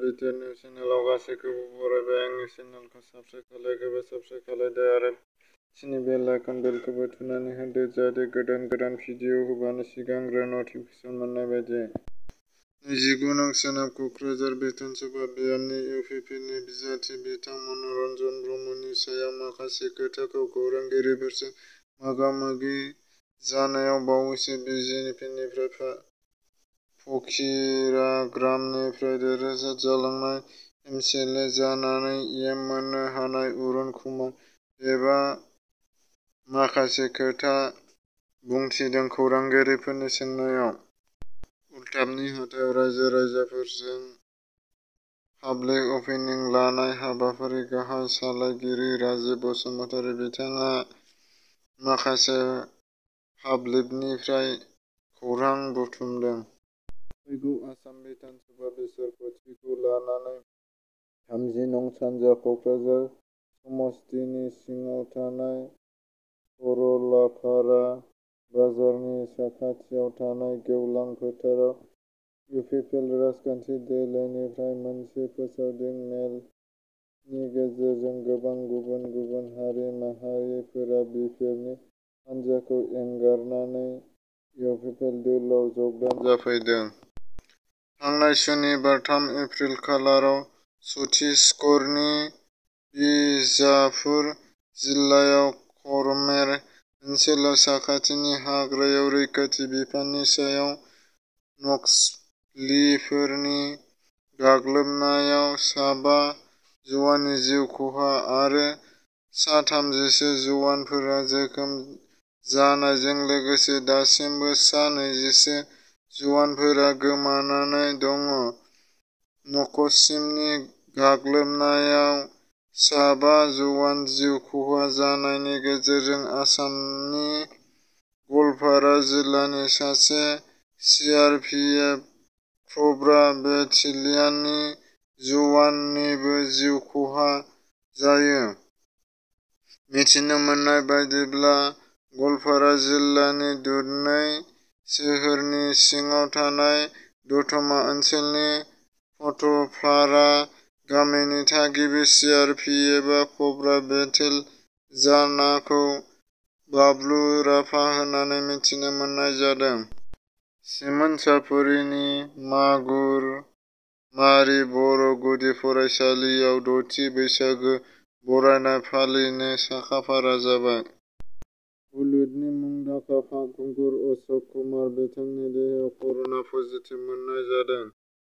BTR news चेनेलाव गासैखौबो बरायबाय। आंनि चेनेलखौ subscribe खालायदो आरो खाथिनि बेल आइकन बेलखौबो थुनानै होदो जाहाथे गोदान भिडिअ होबानो सिगांग्रो नटिफिकेसन मोननाय बायदि। 29 नं सोनाब कक्राझार बिधान सभा बियाबनि इउपिपिनि बिजाथि बिथां मनरन्जन ब्रह्मनि सायाव माखासे खोथाखौ खौरांगिरिफोरजों मोगा-मोगि जानायाव बावैसो बिजेपिनिफ्राय फकिराग्रामनिफ्राय देरहासार जालांनाय एमएलए जानानै एम मोननो हानाय अरुण कुमार देबआ माखासे खोथा बुंथिदों खौरांगिरिफोरनि सोंनायाव। अल्ताफनि हाथाइआव रायजो-राजाफोरजों पाब्लिक अपिनियन लानाय हाबाफारिनि गाहाय सालायगिरि राजिब बसुमतारी बिथाङा माखासे पाब्लिकनिफ्राय खौरां बुथुमदों। फैगौ आसाम बिधान सभा बिसायख'थिखौ लानानै 30 नं सानजा कक्राझार समस्तिनि सिङाव थानाय सरलपारा बाजारनि साखाथियाव थानाय गेवलां फोथाराव इउपिपिएल राजखान्थि दोलोनिफ्राय मोनसे फोसावदिं मेलनि गेजेरजों गोबां गुबुन हारि माहारिफोरा बिपिएलनि हानजाखौ एंगारनानै इउपिपिएल दोलोआव जगदान जाफैदों। थांनाय सुनिबार 3 एप्रिल खालाराव छत्तीसगढ़नि बिजापुर जिल्लायाव करमेर ओनसोलाव साखाथिनि हाग्रायाव रैखाथि बिफाननि सायाव नक्सलिफोरनि गाग्लोबनायाव सा 5 जवाननि जिउ खहा आरो सा 30 जवानफोरा जोखोम जानायजों लोगोसे दासिमबो सा 20 जवानफोरा गोमानानै दङ। नक्सलिफोरनि गाग्लोबनायाव सा 5 जवान जिउ खहा जानायनि गेजेराव आसामनि गवालपारा जिल्लानि सासे सिआरपिएफ कब्रा बेटेलियननि जवाननिबो जिउ खहा जायो। मिथिनो मोननाय बायदिब्ला गवालपारा जिल्लानि दुधनै सोहोरनि सिङाव थानाय दतमा ओनसोलनि फतपारा गामिनि थागिबि सिआरपिएफ कब्रा बेटेलियनखौ बाबलु राभा होननानै मिथिनो मोननाय जादों। सिमोनसापुरिनि मागुरमारि बर' गुदि फरायसालियाव 6थि बैसागु बरायनाय फालिनो साखा-फारा जाबाय। बलिउडनि मुंदांखा फावखुंगुर अशोक कुमार बिथांनि देहायाव कर'ना पजिटिभ मोननाय जादों।